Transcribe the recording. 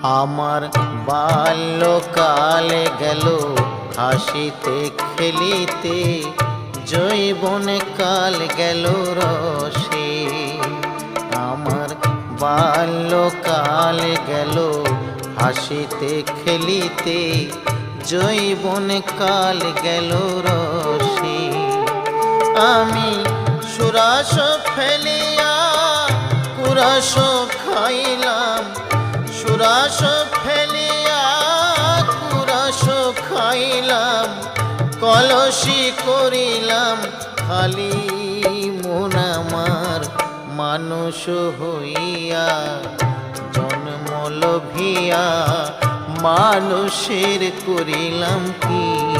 আমার বাল্যকালে গেল হাসিতে খেলিতে, যৌবনে কাল গেল রসে। আমার বাল্যকাল গেল হাসিতে খেলিতে, যৌবনে কাল গেল রসে। আমি সুরাস ফেলিয়া কুরাস খাইলাম, সুরাস ফেলিয়া কুরাস খাইলাম, কলসি করিলাম খালি মন আমার। মানুষ হইয়া জন্ম লভিয়া মানুষের করিলাম কি?